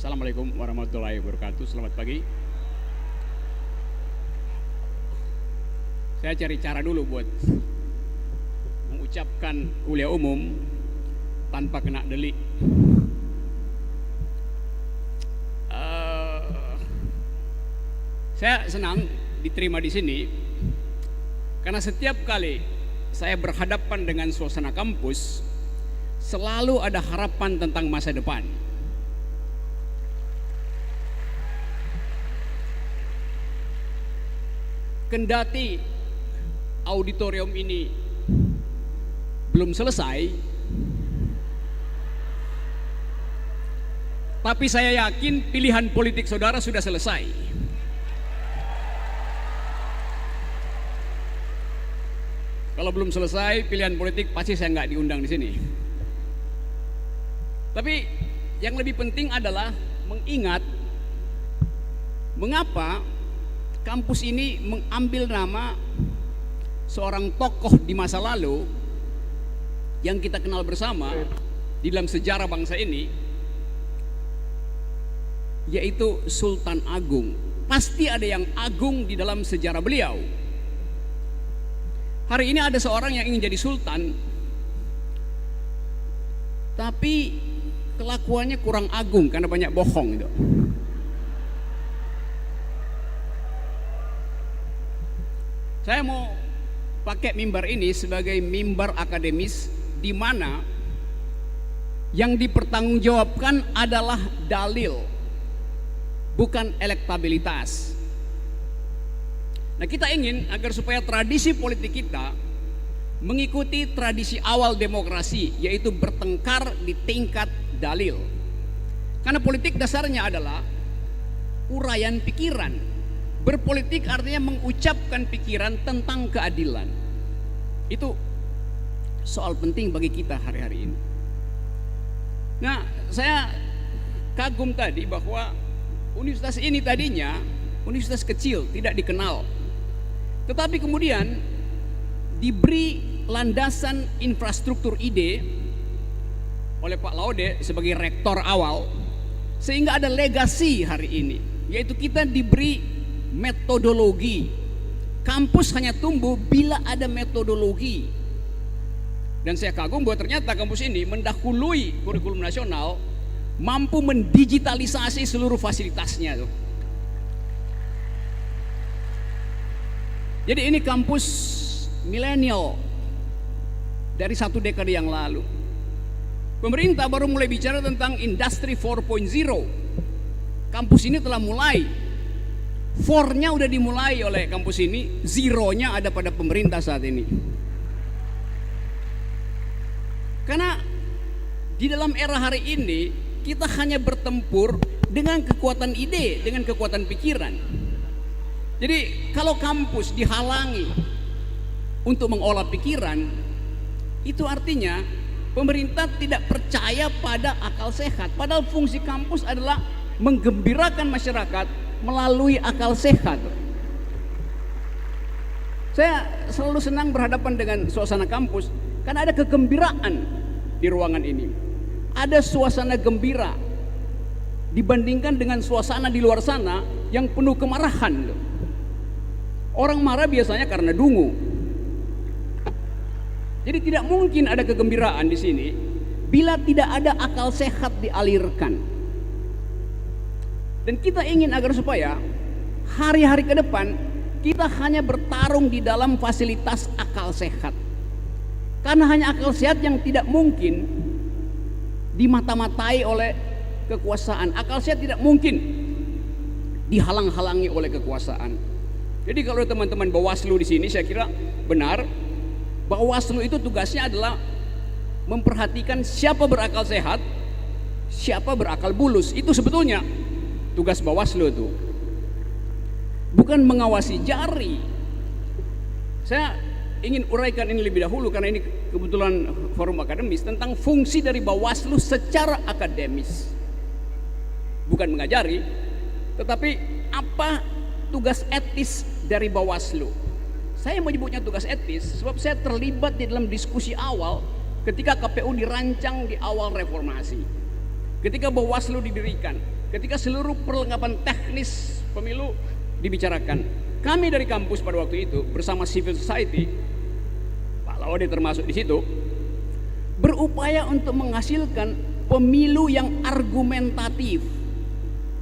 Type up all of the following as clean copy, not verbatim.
Assalamualaikum warahmatullahi wabarakatuh. Selamat pagi. Saya cari cara dulu buat mengucapkan kuliah umum tanpa kena delik. Saya senang diterima di sini karena setiap kali saya berhadapan dengan suasana kampus selalu ada harapan tentang masa depan. Kendati auditorium ini belum selesai, tapi saya yakin pilihan politik saudara sudah selesai. Kalau belum selesai pilihan politik, pasti saya nggak diundang di sini. Tapi yang lebih penting adalah mengingat mengapa kampus ini mengambil nama seorang tokoh di masa lalu yang kita kenal bersama di dalam sejarah bangsa ini, yaitu Sultan Agung. Pasti ada yang agung di dalam sejarah beliau. Hari ini ada seorang yang ingin jadi sultan, tapi kelakuannya kurang agung karena banyak bohong itu. Saya mau pakai mimbar ini sebagai mimbar akademis di mana yang dipertanggungjawabkan adalah dalil, bukan elektabilitas. Nah, kita ingin agar supaya tradisi politik kita mengikuti tradisi awal demokrasi, yaitu bertengkar di tingkat dalil. Karena politik dasarnya adalah uraian pikiran. Berpolitik artinya mengucapkan pikiran tentang keadilan. Itu soal penting bagi kita hari-hari ini. Nah, saya kagum tadi bahwa universitas ini tadinya universitas kecil, tidak dikenal. Tetapi kemudian diberi landasan infrastruktur ide oleh Pak Laude sebagai rektor awal, sehingga ada legasi hari ini, yaitu kita diberi metodologi. Kampus hanya tumbuh bila ada metodologi. Dan saya kagum bahwa ternyata kampus ini mendahului kurikulum nasional, mampu mendigitalisasi seluruh fasilitasnya tuh. Jadi ini kampus milenial dari satu dekade yang lalu. Pemerintah baru mulai bicara tentang industri 4.0. Kampus ini telah mulai. 4-nya udah dimulai oleh kampus ini, 0-nya ada pada pemerintah saat ini. Karena di dalam era hari ini kita hanya bertempur dengan kekuatan ide, dengan kekuatan pikiran. Jadi kalau kampus dihalangi untuk mengolah pikiran, itu artinya pemerintah tidak percaya pada akal sehat. Padahal fungsi kampus adalah menggembirakan masyarakat melalui akal sehat. Saya selalu senang berhadapan dengan suasana kampus karena ada kegembiraan di ruangan ini. Ada suasana gembira dibandingkan dengan suasana di luar sana yang penuh kemarahan. Orang marah biasanya karena dungu. Jadi tidak mungkin ada kegembiraan di sini bila tidak ada akal sehat dialirkan. Dan kita ingin agar supaya hari-hari ke depan kita hanya bertarung di dalam fasilitas akal sehat. Karena hanya akal sehat yang tidak mungkin dimata-matai oleh kekuasaan. Akal sehat tidak mungkin dihalang-halangi oleh kekuasaan. Jadi kalau teman-teman Bawaslu di sini, saya kira benar, Bawaslu itu tugasnya adalah memperhatikan siapa berakal sehat, siapa berakal bulus. Itu sebetulnya tugas Bawaslu itu, bukan mengawasi jari. Saya ingin uraikan ini lebih dahulu karena ini kebetulan forum akademis tentang fungsi dari Bawaslu secara akademis, bukan mengajari, tetapi apa tugas etis dari Bawaslu. Saya menyebutnya tugas etis sebab saya terlibat di dalam diskusi awal ketika KPU dirancang di awal reformasi, ketika Bawaslu didirikan. ketika seluruh perlengkapan teknis pemilu dibicarakan. Kami dari kampus pada waktu itu bersama civil society, Pak Laude termasuk di situ, berupaya untuk menghasilkan pemilu yang argumentatif,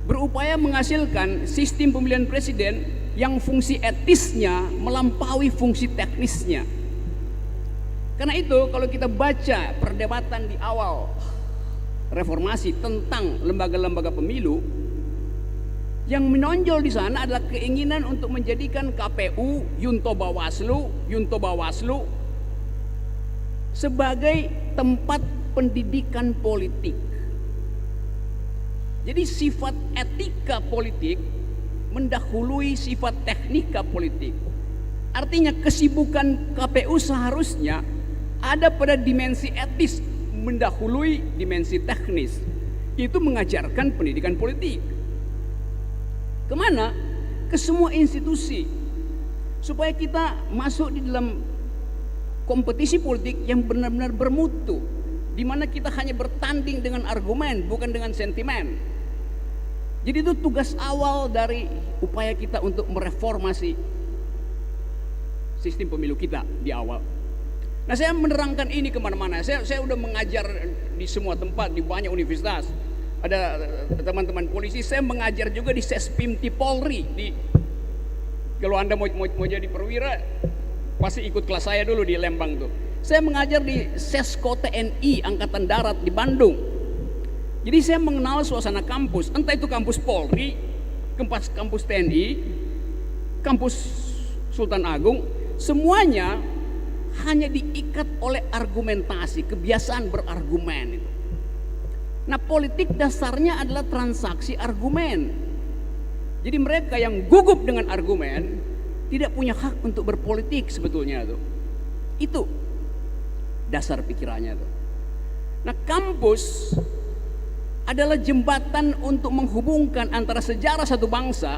berupaya menghasilkan sistem pemilihan presiden yang fungsi etisnya melampaui fungsi teknisnya. Karena itu kalau kita baca perdebatan di awal reformasi tentang lembaga-lembaga pemilu, yang menonjol di sana adalah keinginan untuk menjadikan KPU, Yunto Bawaslu sebagai tempat pendidikan politik. Jadi sifat etika politik mendahului sifat teknika politik. Artinya kesibukan KPU seharusnya ada pada dimensi etis mendahului dimensi teknis. Itu mengajarkan pendidikan politik. Kemana? Ke semua institusi. Supaya kita masuk di dalam kompetisi politik yang benar-benar bermutu, di mana kita hanya bertanding dengan argumen, bukan dengan sentimen. Jadi itu tugas awal dari upaya kita untuk mereformasi sistem pemilu kita di awal. Nah, saya menerangkan ini kemana-mana. Saya udah mengajar di semua tempat, di banyak universitas. Ada teman-teman polisi, saya mengajar juga di Sespimti Polri. Kalau Anda mau jadi perwira, pasti ikut kelas saya dulu di Lembang tuh. Saya mengajar di Sesko TNI Angkatan Darat di Bandung. Jadi saya mengenal suasana kampus, entah itu kampus Polri, kampus TNI, kampus Sultan Agung, semuanya hanya diikat oleh argumentasi, kebiasaan berargumen itu. Nah, politik dasarnya adalah transaksi argumen. Jadi mereka yang gugup dengan argumen tidak punya hak untuk berpolitik sebetulnya tuh. Itu dasar pikirannya tuh. Nah, kampus adalah jembatan untuk menghubungkan antara sejarah satu bangsa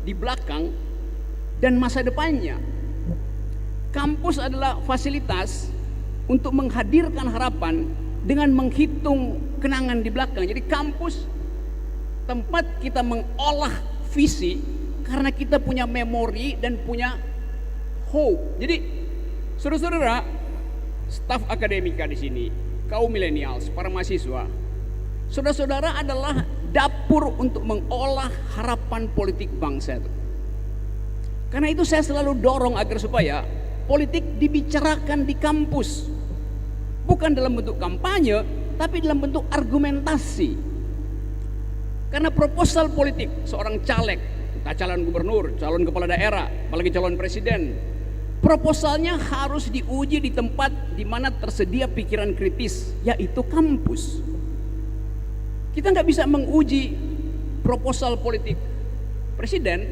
di belakang dan masa depannya. Kampus adalah fasilitas untuk menghadirkan harapan dengan menghitung kenangan di belakang. Jadi kampus tempat kita mengolah visi karena kita punya memori dan punya hope. Jadi saudara-saudara, staf akademika di sini, kaum milenials, para mahasiswa, saudara-saudara adalah dapur untuk mengolah harapan politik bangsa itu. Karena itu saya selalu dorong agar supaya politik dibicarakan di kampus, bukan dalam bentuk kampanye, tapi dalam bentuk argumentasi. Karena proposal politik seorang caleg, entah calon gubernur, calon kepala daerah, apalagi calon presiden, proposalnya harus diuji di tempat di mana tersedia pikiran kritis, yaitu kampus. Kita nggak bisa menguji proposal politik presiden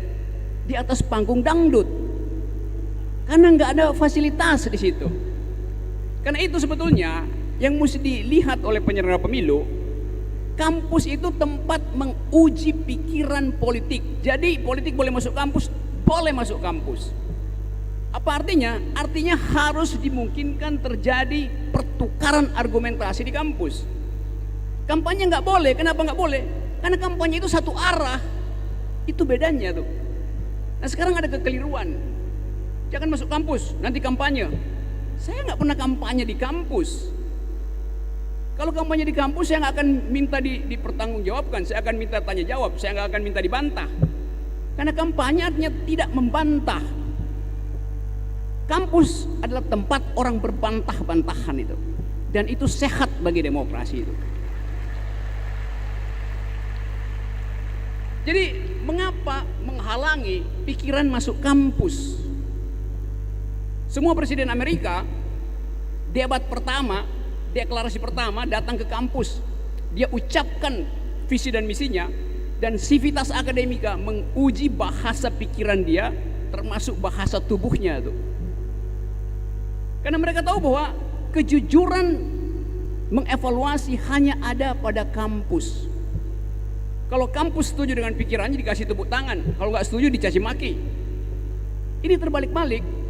di atas panggung dangdut. Karena nggak ada fasilitas di situ. Karena itu sebetulnya yang mesti dilihat oleh penyelenggara pemilu, kampus itu tempat menguji pikiran politik. Jadi politik boleh masuk kampus, boleh masuk kampus. Apa artinya? Artinya harus dimungkinkan terjadi pertukaran argumentasi di kampus. Kampanye nggak boleh. Kenapa nggak boleh? Karena kampanye itu satu arah. Itu bedanya tuh. Nah, sekarang ada kekeliruan. Jangan masuk kampus, nanti kampanye. Saya nggak pernah kampanye di kampus. Kalau kampanye di kampus, saya nggak akan minta dipertanggungjawabkan. Saya akan minta tanya jawab. Saya nggak akan minta dibantah. Karena kampanye artinya tidak membantah. Kampus adalah tempat orang berbantah-bantahan itu. Dan itu sehat bagi demokrasi itu. Jadi mengapa menghalangi pikiran masuk kampus? Semua presiden Amerika, debat pertama, deklarasi pertama datang ke kampus. Dia ucapkan visi dan misinya, dan Civitas Academica menguji bahasa pikiran dia, termasuk bahasa tubuhnya tuh. Karena mereka tahu bahwa kejujuran mengevaluasi hanya ada pada kampus. Kalau kampus setuju dengan pikirannya dikasih tepuk tangan, kalau nggak setuju dicaci maki. Ini terbalik-balik.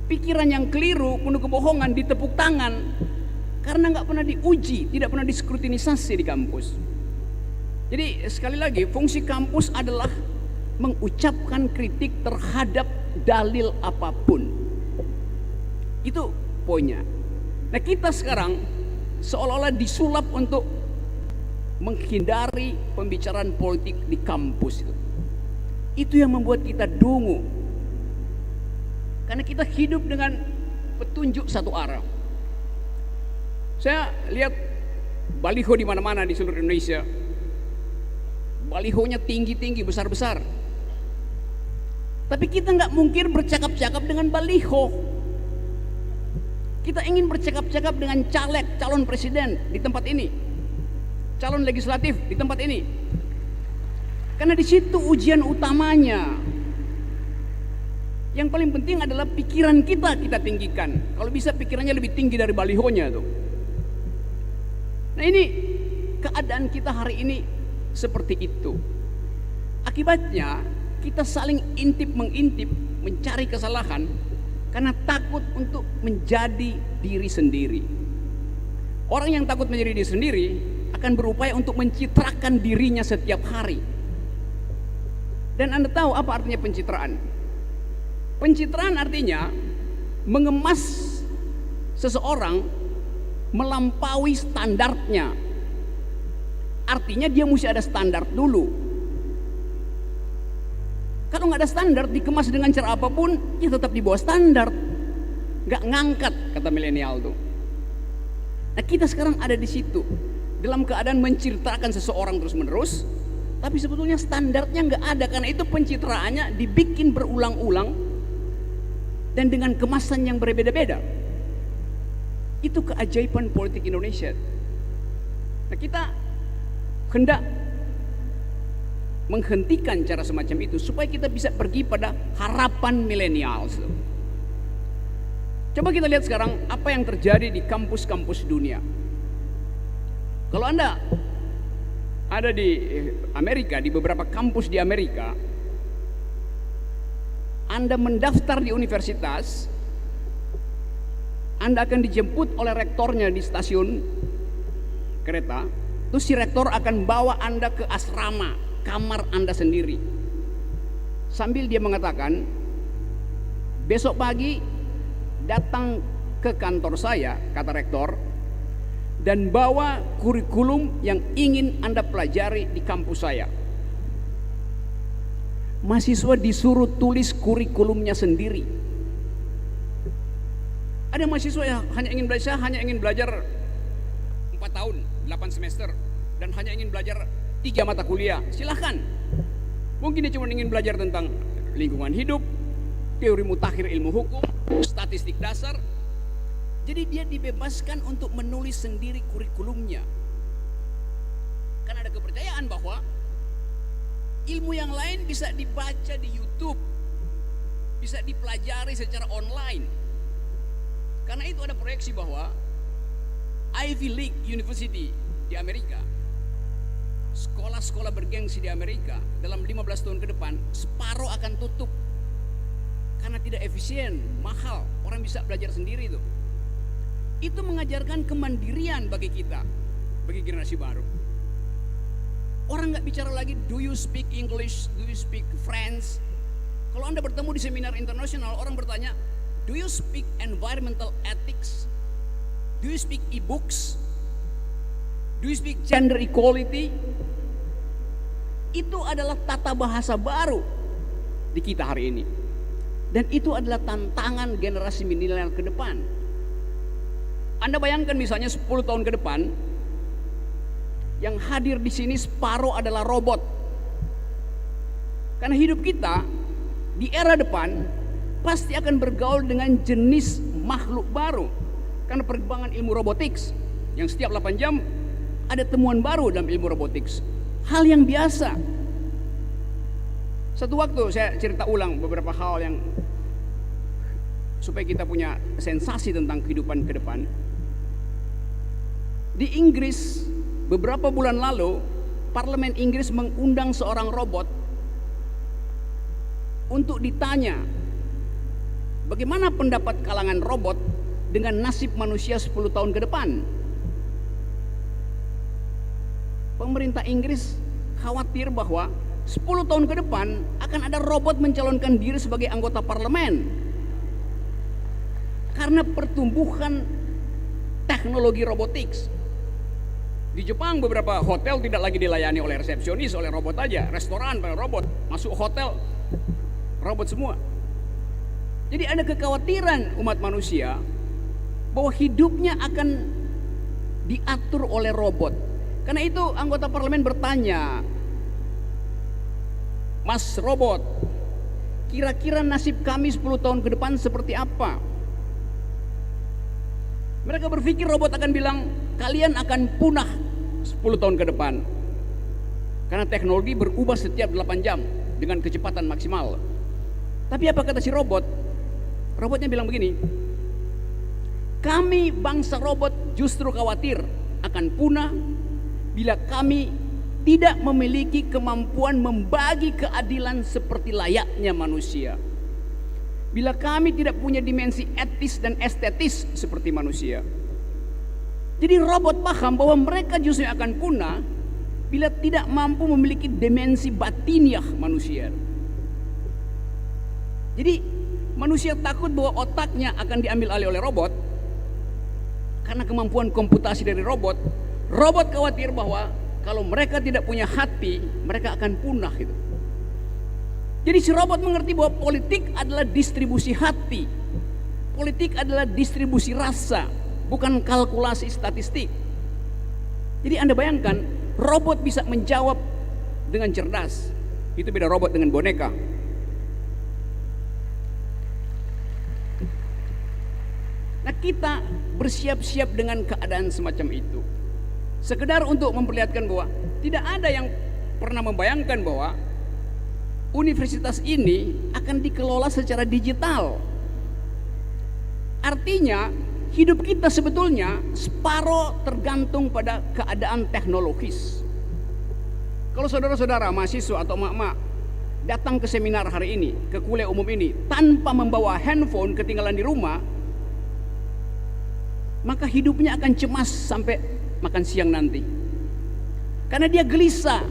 Pikiran yang keliru, penuh kebohongan ditepuk tangan karena nggak pernah diuji, tidak pernah diskrutinisasi di kampus. Jadi sekali lagi, fungsi kampus adalah mengucapkan kritik terhadap dalil apapun. Itu poinnya. Nah, kita sekarang seolah-olah disulap untuk menghindari pembicaraan politik di kampus itu. Itu yang membuat kita dungu. Karena kita hidup dengan petunjuk satu arah. Saya lihat baliho di mana-mana di seluruh Indonesia. Balihonya tinggi-tinggi, besar-besar. Tapi kita nggak mungkin bercakap-cakap dengan baliho. Kita ingin bercakap-cakap dengan caleg, calon presiden di tempat ini, calon legislatif di tempat ini. Karena di situ ujian utamanya. Yang paling penting adalah pikiran kita tinggikan. Kalau bisa pikirannya lebih tinggi dari balihonya tuh. Nah, ini keadaan kita hari ini seperti itu. Akibatnya kita saling mengintip, mencari kesalahan karena takut untuk menjadi diri sendiri. Orang yang takut menjadi diri sendiri akan berupaya untuk mencitrakan dirinya setiap hari. Dan Anda tahu apa artinya pencitraan? Pencitraan artinya mengemas seseorang melampaui standarnya. Artinya dia mesti ada standar dulu. Kalau nggak ada standar, dikemas dengan cara apapun, ya tetap di bawah standar. Nggak ngangkat, kata milenial tuh. Nah, kita sekarang ada di situ, dalam keadaan menceritakan seseorang terus-menerus, tapi sebetulnya standarnya nggak ada, karena itu pencitraannya dibikin berulang-ulang dan dengan kemasan yang berbeda-beda. Itu keajaiban politik Indonesia. Nah, kita hendak menghentikan cara semacam itu supaya kita bisa pergi pada harapan milenial. Coba kita lihat sekarang apa yang terjadi di kampus-kampus dunia. Kalau Anda ada di Amerika, di beberapa kampus di Amerika, Anda mendaftar di universitas, Anda akan dijemput oleh rektornya di stasiun kereta. Terus si rektor akan bawa Anda ke asrama, kamar Anda sendiri. Sambil dia mengatakan, besok pagi datang ke kantor saya, kata rektor, dan bawa kurikulum yang ingin Anda pelajari di kampus saya. Mahasiswa disuruh tulis kurikulumnya sendiri. Ada mahasiswa yang hanya ingin belajar 4 tahun, 8 semester, dan hanya ingin belajar 3 mata kuliah. Silahkan. Mungkin dia cuma ingin belajar tentang lingkungan hidup, teori mutakhir ilmu hukum, statistik dasar. Jadi dia dibebaskan untuk menulis sendiri kurikulumnya. Karena ada kepercayaan bahwa ilmu yang lain bisa dibaca di YouTube, bisa dipelajari secara online. Karena itu ada proyeksi bahwa Ivy League University di Amerika, sekolah-sekolah bergengsi di Amerika, dalam 15 tahun ke depan separuh akan tutup karena tidak efisien, mahal, orang bisa belajar sendiri itu. Itu mengajarkan kemandirian bagi kita, bagi generasi baru. Orang nggak bicara lagi, do you speak English, do you speak French. Kalau Anda bertemu di seminar internasional, orang bertanya, do you speak environmental ethics, do you speak e-books, do you speak gender equality. Itu adalah tata bahasa baru di kita hari ini. Dan itu adalah tantangan generasi milenial ke depan. Anda bayangkan misalnya 10 tahun ke depan, yang hadir di sini separuh adalah robot. Karena hidup kita di era depan pasti akan bergaul dengan jenis makhluk baru. Karena perkembangan ilmu robotics, yang setiap 8 jam ada temuan baru dalam ilmu robotics. Hal yang biasa. Satu waktu saya cerita ulang beberapa hal yang supaya kita punya sensasi tentang kehidupan ke depan. Di Inggris beberapa bulan lalu, Parlemen Inggris mengundang seorang robot untuk ditanya bagaimana pendapat kalangan robot dengan nasib manusia 10 tahun ke depan. Pemerintah Inggris khawatir bahwa 10 tahun ke depan akan ada robot mencalonkan diri sebagai anggota parlemen. Karena pertumbuhan teknologi robotics. Di Jepang beberapa hotel tidak lagi dilayani oleh resepsionis, oleh robot aja. Restoran oleh robot, masuk hotel robot semua. Jadi ada kekhawatiran umat manusia bahwa hidupnya akan diatur oleh robot. Karena itu anggota parlemen bertanya, Mas robot, kira-kira nasib kami 10 tahun ke depan seperti apa? Mereka berpikir robot akan bilang, kalian akan punah 10 tahun ke depan. Karena teknologi berubah setiap 8 jam dengan kecepatan maksimal. Tapi apa kata si robot? Robotnya bilang begini, kami bangsa robot justru khawatir akan punah bila kami tidak memiliki kemampuan membagi keadilan seperti layaknya manusia. Bila kami tidak punya dimensi etis dan estetis seperti manusia. Jadi robot paham bahwa mereka justru akan punah bila tidak mampu memiliki dimensi batiniah manusia. Jadi manusia takut bahwa otaknya akan diambil alih oleh robot karena kemampuan komputasi dari robot. Robot khawatir bahwa kalau mereka tidak punya hati, mereka akan punah gitu. Jadi si robot mengerti bahwa politik adalah distribusi hati. Politik adalah distribusi rasa, bukan kalkulasi statistik. Jadi Anda bayangkan, robot bisa menjawab dengan cerdas. Itu beda robot dengan boneka. Nah, kita bersiap-siap dengan keadaan semacam itu. Sekedar untuk memperlihatkan bahwa tidak ada yang pernah membayangkan bahwa universitas ini akan dikelola secara digital. Artinya hidup kita sebetulnya separuh tergantung pada keadaan teknologis. Kalau saudara-saudara mahasiswa atau emak-emak datang ke seminar hari ini, ke kuliah umum ini tanpa membawa handphone ketinggalan di rumah, maka hidupnya akan cemas sampai makan siang nanti. Karena dia gelisah.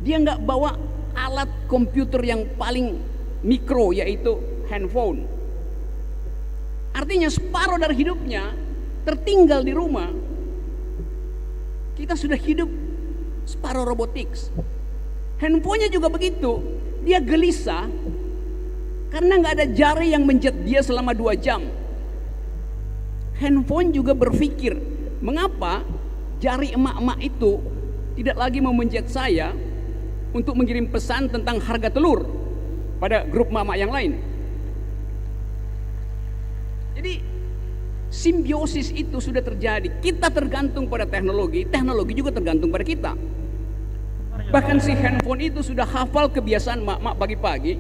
Dia nggak bawa alat komputer yang paling mikro, yaitu handphone. Artinya separuh dari hidupnya tertinggal di rumah. Kita sudah hidup separuh robotics. Handphonenya juga begitu. Dia gelisah karena nggak ada jari yang menjet dia selama 2 jam. Handphone juga berpikir, mengapa jari emak-emak itu tidak lagi memencet saya untuk mengirim pesan tentang harga telur pada grup mama yang lain. Jadi simbiosis itu sudah terjadi. Kita tergantung pada teknologi, teknologi juga tergantung pada kita. Bahkan si handphone itu sudah hafal kebiasaan mak-mak pagi-pagi,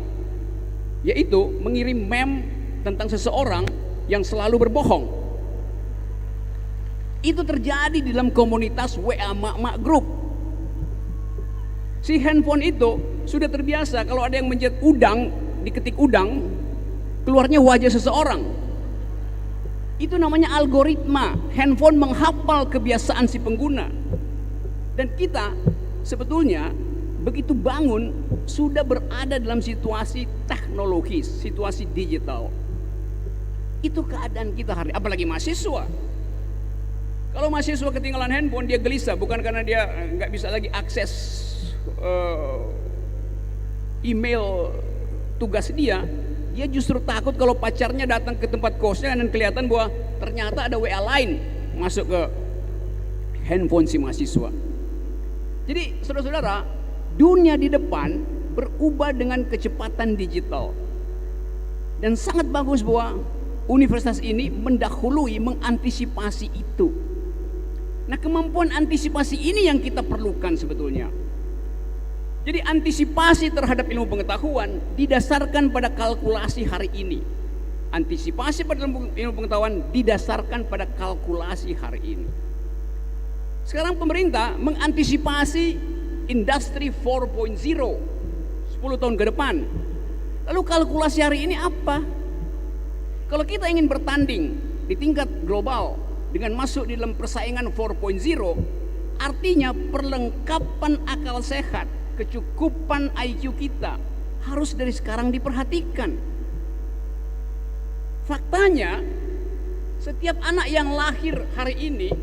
yaitu mengirim meme tentang seseorang yang selalu berbohong. Itu terjadi di dalam komunitas WA mak-mak group. Si handphone itu sudah terbiasa kalau ada yang mencet udang, diketik udang, keluarnya wajah seseorang. Itu namanya algoritma. Handphone menghafal kebiasaan si pengguna. Dan kita sebetulnya begitu bangun sudah berada dalam situasi teknologis, situasi digital. Itu keadaan kita hari, apalagi mahasiswa. Kalau mahasiswa ketinggalan handphone, dia gelisah bukan karena dia nggak bisa lagi akses email tugas dia justru takut kalau pacarnya datang ke tempat kosnya dan kelihatan bahwa ternyata ada WA lain masuk ke handphone si mahasiswa. Jadi saudara-saudara, dunia di depan berubah dengan kecepatan digital. Dan sangat bagus bahwa universitas ini mendahului, mengantisipasi itu. Nah, kemampuan antisipasi ini yang kita perlukan sebetulnya. Jadi antisipasi terhadap ilmu pengetahuan didasarkan pada kalkulasi hari ini. Antisipasi pada ilmu pengetahuan didasarkan pada kalkulasi hari ini. Sekarang pemerintah mengantisipasi industri 4.0 10 tahun ke depan. Lalu kalkulasi hari ini apa? Kalau kita ingin bertanding di tingkat global dengan masuk di dalam persaingan 4.0, Artinya perlengkapan akal sehat, kecukupan IQ kita harus dari sekarang diperhatikan. Faktanya, setiap anak yang lahir hari ini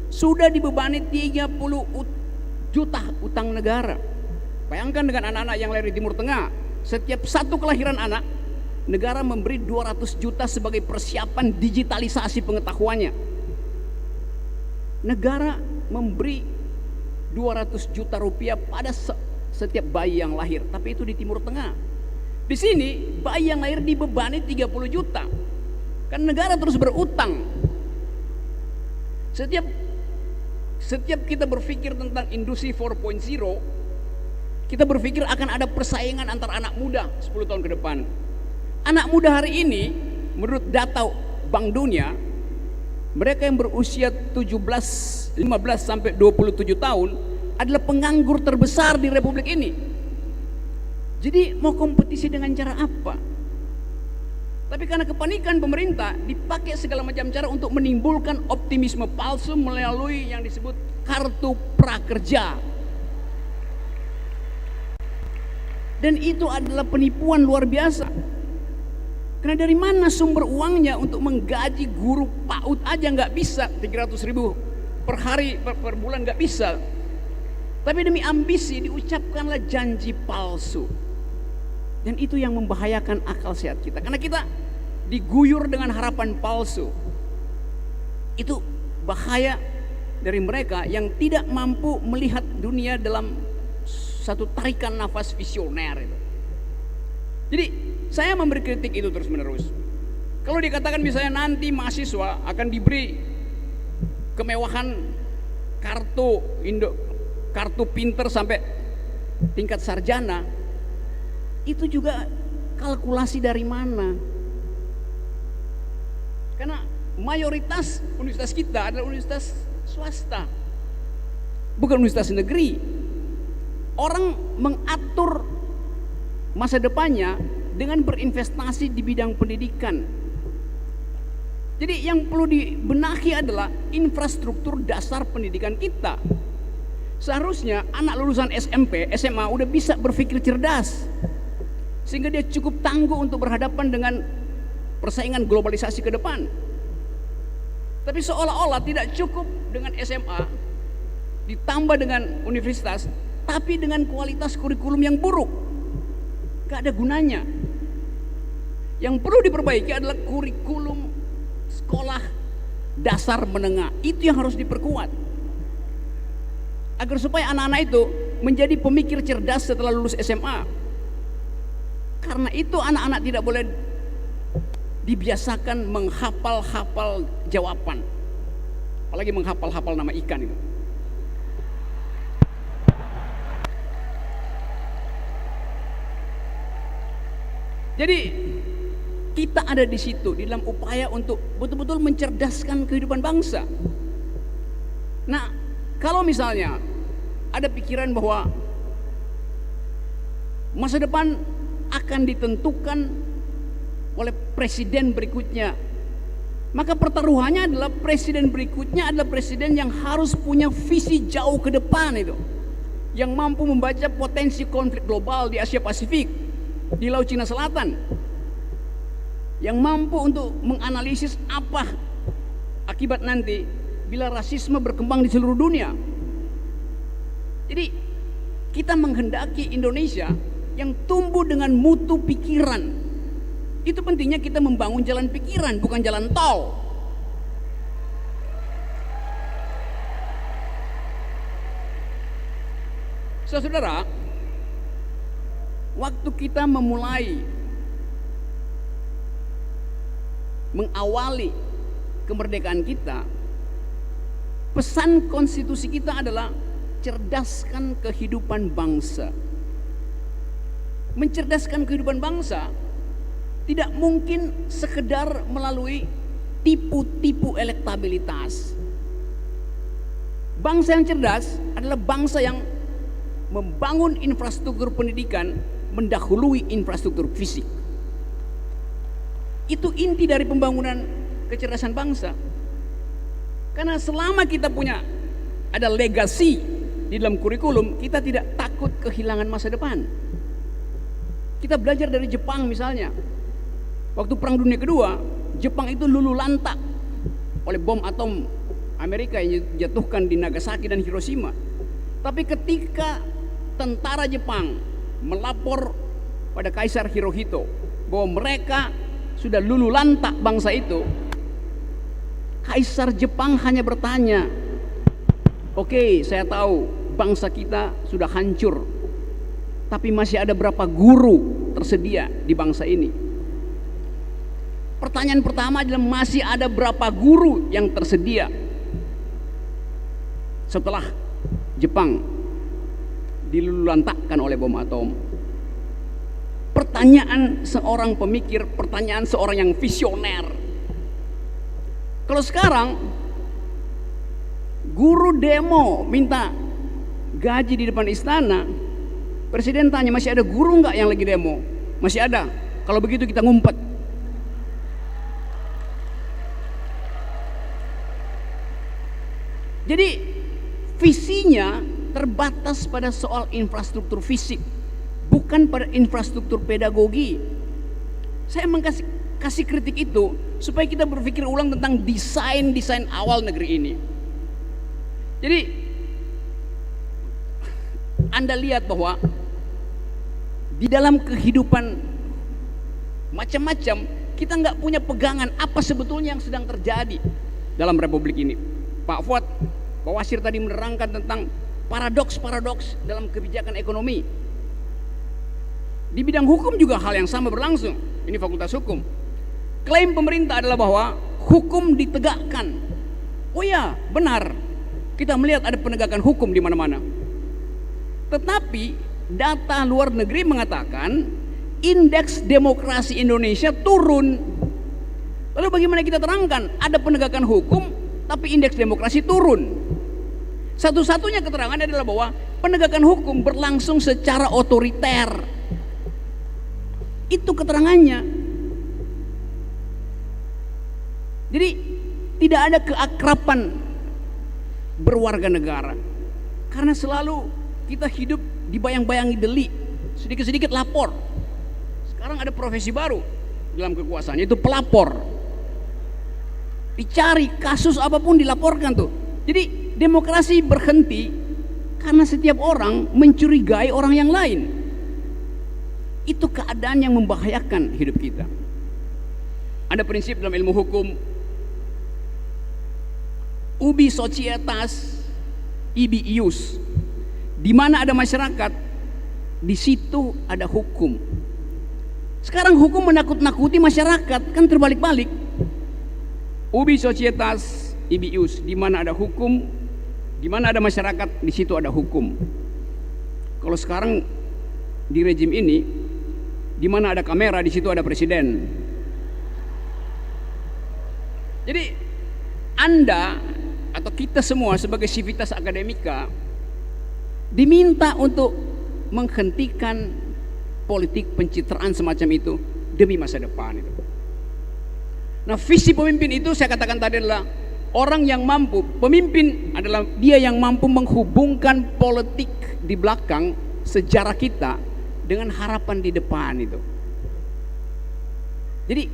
sudah dibebani 30 juta utang negara. Bayangkan dengan anak-anak yang lahir di Timur Tengah, setiap satu kelahiran anak, negara memberi 200 juta sebagai persiapan digitalisasi pengetahuannya. Negara memberi 200 juta rupiah pada setiap bayi yang lahir, tapi itu di Timur Tengah. Di sini bayi yang lahir dibebani 30 juta. Kan negara terus berutang. Setiap kita berpikir tentang industri 4.0, kita berpikir akan ada persaingan antar anak muda 10 tahun ke depan. Anak muda hari ini, menurut data Bank Dunia, mereka yang berusia 15 sampai 27 tahun adalah penganggur terbesar di Republik ini. Jadi mau kompetisi dengan cara apa? Tapi karena kepanikan pemerintah, dipakai segala macam cara untuk menimbulkan optimisme palsu melalui yang disebut kartu prakerja. Dan itu adalah penipuan luar biasa. Karena dari mana sumber uangnya untuk menggaji guru PAUD aja nggak bisa, 300.000 per hari, per bulan nggak bisa. Tapi demi ambisi diucapkanlah janji palsu. Dan itu yang membahayakan akal sehat kita. Karena kita diguyur dengan harapan palsu. Itu bahaya dari mereka yang tidak mampu melihat dunia dalam satu tarikan nafas visioner itu. Jadi saya memberi kritik itu terus menerus. Kalau dikatakan misalnya nanti mahasiswa akan diberi kemewahan kartu pinter sampai tingkat sarjana, itu juga kalkulasi dari mana? Karena mayoritas universitas kita adalah universitas swasta, bukan universitas negeri. Orang mengatur masa depannya dengan berinvestasi di bidang pendidikan. Jadi yang perlu dibenahi adalah infrastruktur dasar pendidikan kita. Seharusnya anak lulusan SMP, SMA udah bisa berpikir cerdas, sehingga dia cukup tangguh untuk berhadapan dengan persaingan globalisasi ke depan. Tapi seolah-olah tidak cukup dengan SMA ditambah dengan universitas, tapi dengan kualitas kurikulum yang buruk, gak ada gunanya. Yang perlu diperbaiki adalah kurikulum sekolah dasar menengah. Itu yang harus diperkuat, agar supaya anak-anak itu menjadi pemikir cerdas setelah lulus SMA. Karena itu anak-anak tidak boleh dibiasakan menghafal-hafal jawaban, apalagi menghafal-hafal nama ikan itu. Jadi kita ada di situ di dalam upaya untuk betul-betul mencerdaskan kehidupan bangsa. Nah, kalau misalnya ada pikiran bahwa masa depan akan ditentukan oleh presiden berikutnya, maka pertaruhannya adalah presiden berikutnya adalah presiden yang harus punya visi jauh ke depan itu, yang mampu membaca potensi konflik global di Asia Pasifik, di Laut Cina Selatan, yang mampu untuk menganalisis apa akibat nanti bila rasisme berkembang di seluruh dunia. Jadi kita menghendaki Indonesia yang tumbuh dengan mutu pikiran. Itu pentingnya kita membangun jalan pikiran, bukan jalan tol. Saudara, waktu kita memulai mengawali kemerdekaan kita, pesan konstitusi kita adalah cerdaskan kehidupan bangsa. Mencerdaskan kehidupan bangsa tidak mungkin sekedar melalui tipu-tipu elektabilitas. Bangsa yang cerdas adalah bangsa yang membangun infrastruktur pendidikan mendahului infrastruktur fisik. Itu inti dari pembangunan kecerdasan bangsa. Karena selama kita punya ada legasi di dalam kurikulum, kita tidak takut kehilangan masa depan. Kita belajar dari Jepang misalnya. Waktu Perang Dunia Kedua, Jepang itu luluh lantak oleh bom atom Amerika yang dijatuhkan di Nagasaki dan Hiroshima. Tapi ketika tentara Jepang melapor pada Kaisar Hirohito bahwa mereka sudah luluh lantak bangsa itu, Kaisar Jepang hanya bertanya, "Oke, saya tahu bangsa kita sudah hancur, tapi masih ada berapa guru tersedia di bangsa ini?" Pertanyaan pertama adalah masih ada berapa guru yang tersedia setelah Jepang dilululantakkan oleh bom atom. Pertanyaan seorang pemikir, pertanyaan seorang yang visioner. Kalau sekarang guru demo minta gaji di depan istana, presiden tanya, masih ada guru nggak yang lagi demo? Masih ada. Kalau begitu kita ngumpet. Jadi visinya terbatas pada soal infrastruktur fisik, bukan pada infrastruktur pedagogi. Saya kasih kritik itu supaya kita berpikir ulang tentang desain awal negeri ini. Jadi Anda lihat bahwa di dalam kehidupan macam-macam kita nggak punya pegangan apa sebetulnya yang sedang terjadi dalam republik ini. Pak Fuad Bawasir tadi menerangkan tentang paradoks-paradoks dalam kebijakan ekonomi. Di bidang hukum juga hal yang sama berlangsung. Ini fakultas hukum. Klaim pemerintah adalah bahwa hukum ditegakkan. Oh ya, benar. Kita melihat ada penegakan hukum di mana-mana. Tetapi data luar negeri mengatakan indeks demokrasi Indonesia turun. Lalu bagaimana kita terangkan ada penegakan hukum tapi indeks demokrasi turun? Satu-satunya keterangan adalah bahwa penegakan hukum berlangsung secara otoriter. Itu keterangannya. Jadi tidak ada keakraban berwarga negara, karena selalu kita hidup dibayang-bayangi delik, sedikit-sedikit lapor. Sekarang ada profesi baru dalam kekuasaan, yaitu pelapor. Dicari kasus apapun dilaporkan tuh. Jadi demokrasi berhenti karena setiap orang mencurigai orang yang lain. Itu keadaan yang membahayakan hidup kita. Ada prinsip dalam ilmu hukum, ubi societas ibi ius. Di mana ada masyarakat, di situ ada hukum. Sekarang hukum menakut-nakuti masyarakat, kan terbalik-balik. Ubi societas ibi ius, di mana ada hukum, di mana ada masyarakat, di situ ada hukum. Kalau sekarang di rejim ini, di mana ada kamera, di situ ada presiden. Jadi Anda atau kita semua sebagai sivitas akademika diminta untuk menghentikan politik pencitraan semacam itu demi masa depan itu. Nah, visi pemimpin itu saya katakan tadi adalah orang yang mampu, pemimpin adalah dia yang mampu menghubungkan politik di belakang sejarah kita dengan harapan di depan itu. Jadi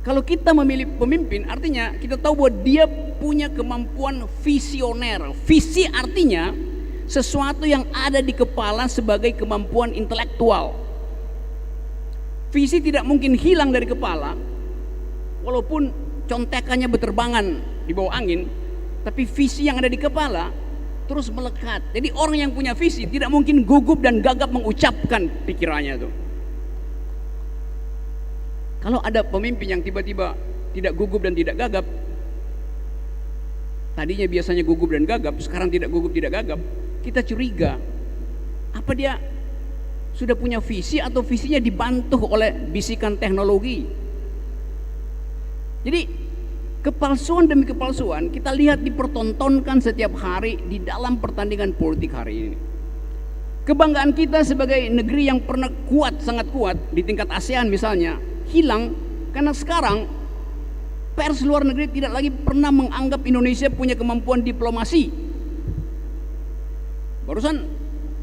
kalau kita memilih pemimpin, artinya kita tahu bahwa dia punya kemampuan visioner. Visi artinya sesuatu yang ada di kepala sebagai kemampuan intelektual. Visi tidak mungkin hilang dari kepala, walaupun contekannya berterbangan di bawah angin, tapi visi yang ada di kepala terus melekat. Jadi orang yang punya visi tidak mungkin gugup dan gagap mengucapkan pikirannya itu. Kalau ada pemimpin yang tiba-tiba tidak gugup dan tidak gagap, tadinya biasanya gugup dan gagap, sekarang tidak gugup tidak gagap, kita curiga, apa dia sudah punya visi atau visinya dibantu oleh bisikan teknologi? Jadi kepalsuan demi kepalsuan kita lihat dipertontonkan setiap hari di dalam pertandingan politik hari ini. Kebanggaan kita sebagai negeri yang pernah kuat, sangat kuat di tingkat ASEAN misalnya, hilang karena sekarang pers luar negeri tidak lagi pernah menganggap Indonesia punya kemampuan diplomasi Barusan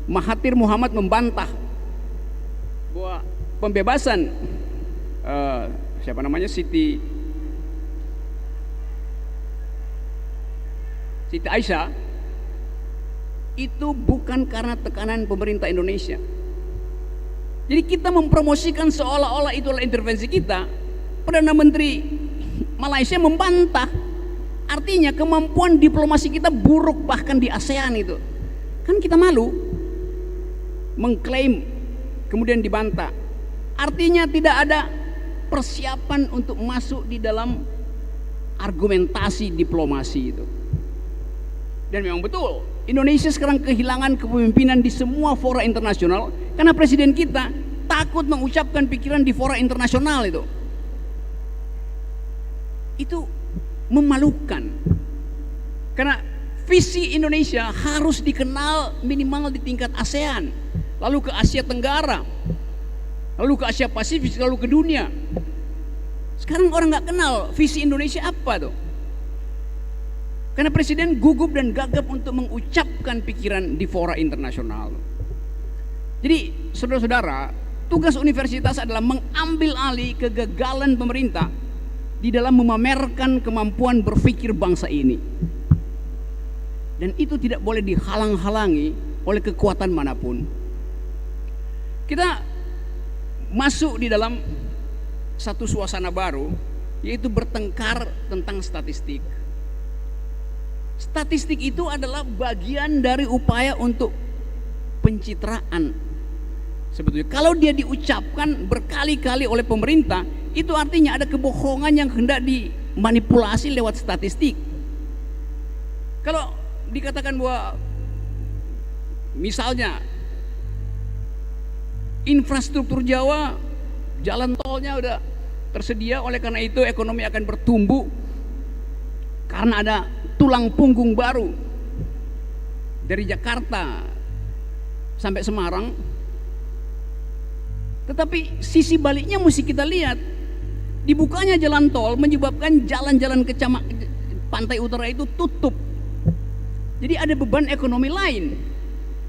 Mahathir Muhammad membantah bahwa pembebasan siapa namanya Siti Aisyah itu bukan karena tekanan pemerintah Indonesia. Jadi kita mempromosikan seolah-olah itu adalah intervensi kita. Perdana Menteri Malaysia membantah. Artinya kemampuan diplomasi kita buruk bahkan di ASEAN itu. Kan kita malu mengklaim kemudian dibantah. Artinya tidak ada persiapan untuk masuk di dalam argumentasi diplomasi itu. Dan memang betul, Indonesia sekarang kehilangan kepemimpinan di semua fora internasional karena presiden kita takut mengucapkan pikiran di fora internasional itu. Itu memalukan. Karena visi Indonesia harus dikenal minimal di tingkat ASEAN, lalu ke Asia Tenggara, lalu ke Asia Pasifik, lalu ke dunia. Sekarang orang nggak kenal visi Indonesia apa tuh. Karena presiden gugup dan gagap untuk mengucapkan pikiran di fora internasional. Jadi saudara-saudara, tugas universitas adalah mengambil alih kegagalan pemerintah di dalam memamerkan kemampuan berpikir bangsa ini. Dan itu tidak boleh dihalang-halangi oleh kekuatan manapun. Kita masuk di dalam satu suasana baru, yaitu bertengkar tentang statistik. Statistik itu adalah bagian dari upaya untuk pencitraan. Sebetulnya kalau dia diucapkan berkali-kali oleh pemerintah, itu artinya ada kebohongan yang hendak dimanipulasi lewat statistik. Kalau dikatakan bahwa misalnya infrastruktur Jawa, jalan tolnya udah tersedia, oleh karena itu ekonomi akan bertumbuh karena ada tulang punggung baru dari Jakarta sampai Semarang. Tetapi sisi baliknya mesti kita lihat. Dibukanya jalan tol menyebabkan jalan-jalan ke pantai utara itu tutup. Jadi ada beban ekonomi lain.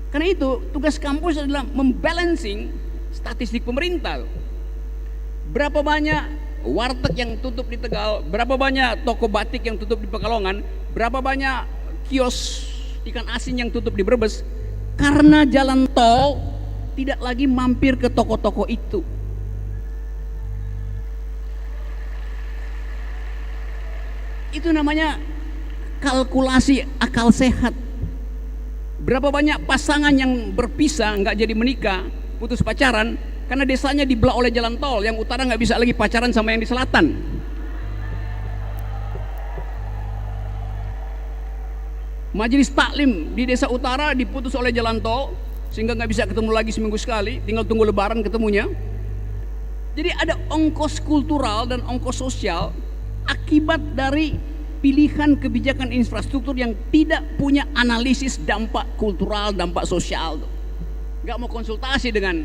Karena itu tugas kampus adalah membalancing statistik pemerintah. Berapa banyak warteg yang tutup di Tegal, berapa banyak toko batik yang tutup di Pekalongan, berapa banyak kios ikan asin yang tutup di Brebes, karena jalan tol tidak lagi mampir ke toko-toko itu. Itu namanya kalkulasi akal sehat. Berapa banyak pasangan yang berpisah nggak jadi menikah, putus pacaran karena desanya dibelah oleh jalan tol, yang utara nggak bisa lagi pacaran sama yang di selatan. Majelis taklim di desa utara diputus oleh jalan tol sehingga nggak bisa ketemu lagi seminggu sekali, tinggal tunggu lebaran ketemunya. Jadi ada ongkos kultural dan ongkos sosial akibat dari pilihan kebijakan infrastruktur yang tidak punya analisis dampak kultural, dampak sosial. Nggak mau konsultasi dengan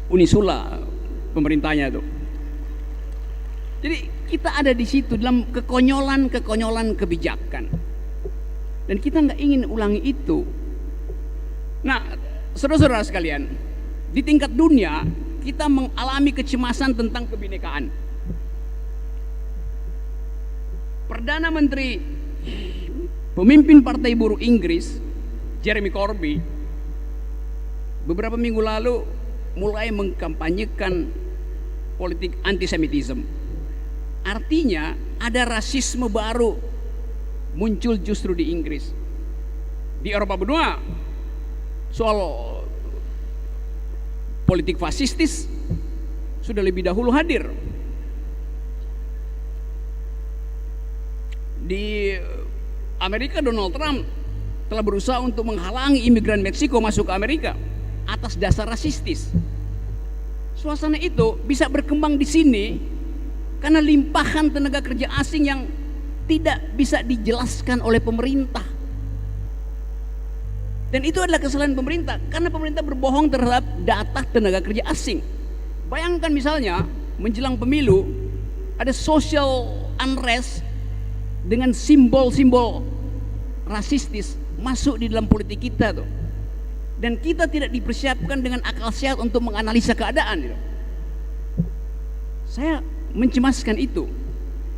Unisula pemerintahnya tuh. Jadi kita ada di situ dalam kekonyolan kebijakan. Dan kita nggak ingin ulangi itu. Nah, saudara-saudara sekalian, di tingkat dunia kita mengalami kecemasan tentang kebinekaan. Perdana Menteri pemimpin Partai Buruh Inggris, Jeremy Corbyn, beberapa minggu lalu mulai mengkampanyekan politik antisemitisme. Artinya ada rasisme baru muncul justru di Inggris. Di Eropa benua soal politik fasistis sudah lebih dahulu hadir. Di Amerika, Donald Trump telah berusaha untuk menghalangi imigran Meksiko masuk ke Amerika atas dasar rasistis. Suasana itu bisa berkembang di sini karena limpahan tenaga kerja asing yang tidak bisa dijelaskan oleh pemerintah. Dan itu adalah kesalahan pemerintah karena pemerintah berbohong terhadap data tenaga kerja asing. Bayangkan misalnya menjelang pemilu ada social unrest dengan simbol-simbol rasistis masuk di dalam politik kita tuh. Dan kita tidak dipersiapkan dengan akal sehat untuk menganalisa keadaan gitu. Saya mencemaskan itu.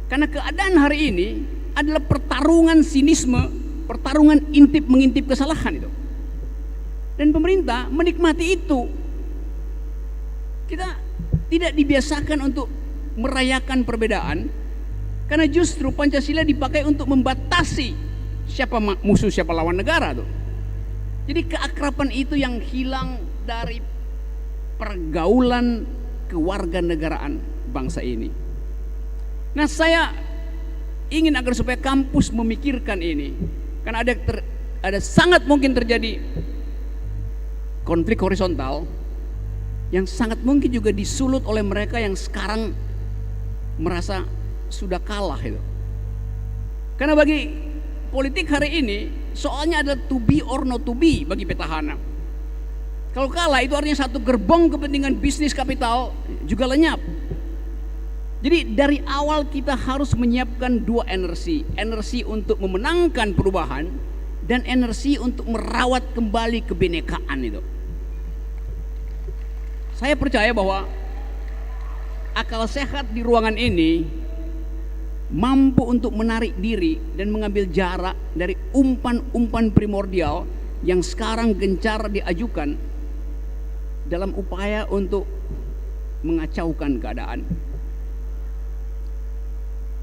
Karena keadaan hari ini adalah pertarungan sinisme, pertarungan intip mengintip kesalahan itu. Dan pemerintah menikmati itu. Kita tidak dibiasakan untuk merayakan perbedaan, karena justru Pancasila dipakai untuk membatasi siapa musuh, siapa lawan negara tuh. Jadi keakraban itu yang hilang dari pergaulan kewarganegaraan bangsa ini. Nah, saya ingin agar supaya kampus memikirkan ini, karena ada sangat mungkin terjadi konflik horizontal yang sangat mungkin juga disulut oleh mereka yang sekarang merasa sudah kalah itu. Karena bagi politik hari ini soalnya adalah to be or not to be bagi petahana. Kalau kalah itu artinya satu gerbong kepentingan bisnis kapital juga lenyap. Jadi dari awal kita harus menyiapkan dua energi untuk memenangkan perubahan dan energi untuk merawat kembali kebinekaan itu. Saya percaya bahwa akal sehat di ruangan ini mampu untuk menarik diri dan mengambil jarak dari umpan-umpan primordial yang sekarang gencar diajukan dalam upaya untuk mengacaukan keadaan.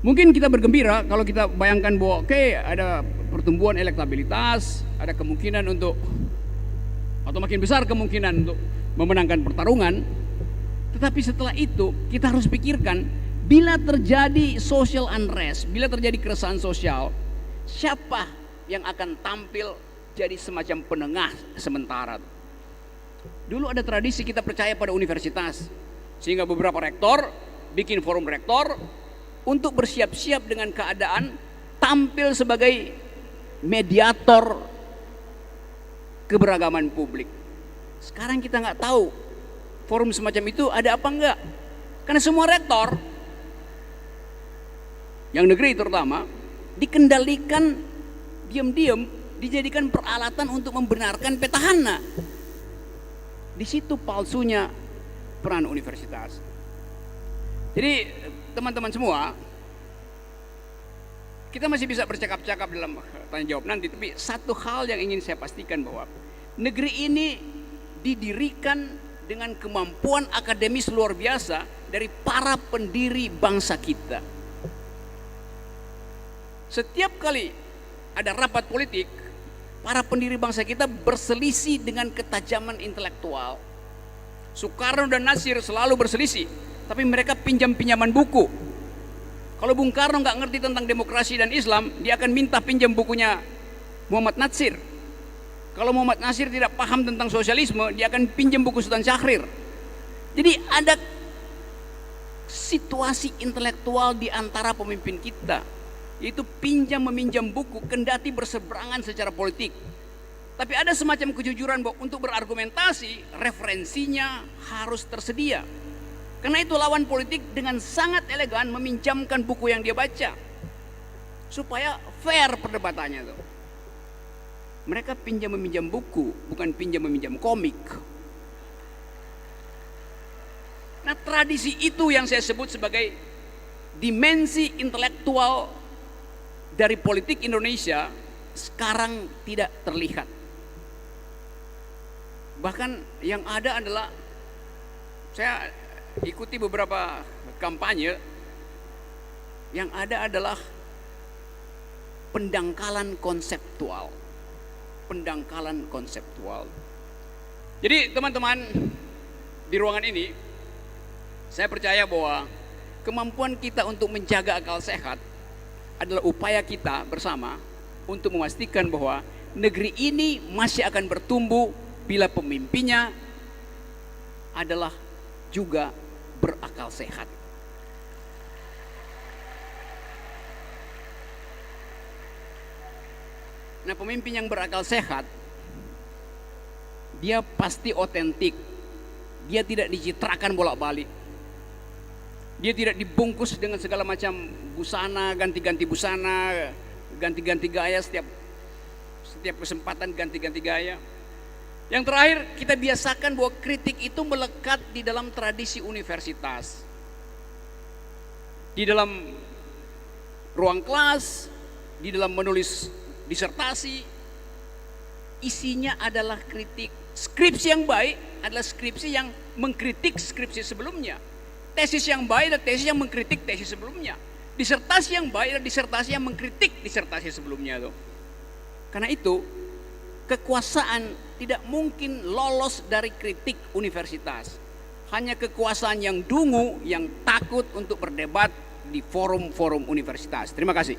Mungkin kita bergembira kalau kita bayangkan bahwa ada pertumbuhan elektabilitas, ada kemungkinan untuk, atau makin besar kemungkinan untuk memenangkan pertarungan. Tetapi setelah itu kita harus pikirkan, bila terjadi social unrest, bila terjadi keresahan sosial, siapa yang akan tampil jadi semacam penengah sementara? Dulu ada tradisi kita percaya pada universitas, sehingga beberapa rektor bikin forum rektor untuk bersiap-siap dengan keadaan tampil sebagai mediator keberagaman publik. Sekarang kita nggak tahu forum semacam itu ada apa enggak, karena semua rektor yang negeri terutama dikendalikan diam-diam, dijadikan peralatan untuk membenarkan petahana. Di situ palsunya peran universitas. Jadi teman-teman semua, kita masih bisa bercakap-cakap dalam tanya jawab nanti, tapi satu hal yang ingin saya pastikan bahwa negeri ini didirikan dengan kemampuan akademis luar biasa dari para pendiri bangsa kita. Setiap kali ada rapat politik, para pendiri bangsa kita berselisih dengan ketajaman intelektual. Soekarno dan Nasir selalu berselisih, tapi mereka pinjam-pinjaman buku. Kalau Bung Karno nggak ngerti tentang demokrasi dan Islam, dia akan minta pinjam bukunya Muhammad Natsir. Kalau Muhammad Natsir tidak paham tentang sosialisme, dia akan pinjam buku Sultan Syahrir. Jadi ada situasi intelektual di antara pemimpin kita, yaitu pinjam meminjam buku kendati berseberangan secara politik. Tapi ada semacam kejujuran bahwa untuk berargumentasi referensinya harus tersedia. Karena itu lawan politik dengan sangat elegan meminjamkan buku yang dia baca supaya fair perdebatannya tuh. Mereka pinjam meminjam buku, bukan pinjam meminjam komik. Nah, tradisi itu yang saya sebut sebagai dimensi intelektual dari politik Indonesia sekarang tidak terlihat. Bahkan yang ada adalah, saya ikuti beberapa kampanye, yang ada adalah pendangkalan konseptual. Pendangkalan konseptual. Jadi teman-teman di ruangan ini, saya percaya bahwa kemampuan kita untuk menjaga akal sehat adalah upaya kita bersama untuk memastikan bahwa negeri ini masih akan bertumbuh bila pemimpinnya adalah juga berakal sehat. Nah, pemimpin yang berakal sehat, dia pasti otentik. Dia tidak dicitrakan bolak-balik. Dia tidak dibungkus dengan segala macam busana, ganti-ganti busana, ganti-ganti gaya, setiap kesempatan ganti-ganti gaya. Yang terakhir, kita biasakan bahwa kritik itu melekat di dalam tradisi universitas. Di dalam ruang kelas, di dalam menulis disertasi, isinya adalah kritik. Skripsi yang baik adalah skripsi yang mengkritik skripsi sebelumnya. Tesis yang baik adalah tesis yang mengkritik tesis sebelumnya. Disertasi yang baik adalah disertasi yang mengkritik disertasi sebelumnya tuh. Karena itu, kekuasaan tidak mungkin lolos dari kritik universitas. Hanya kekuasaan yang dungu, yang takut untuk berdebat di forum-forum universitas. Terima kasih.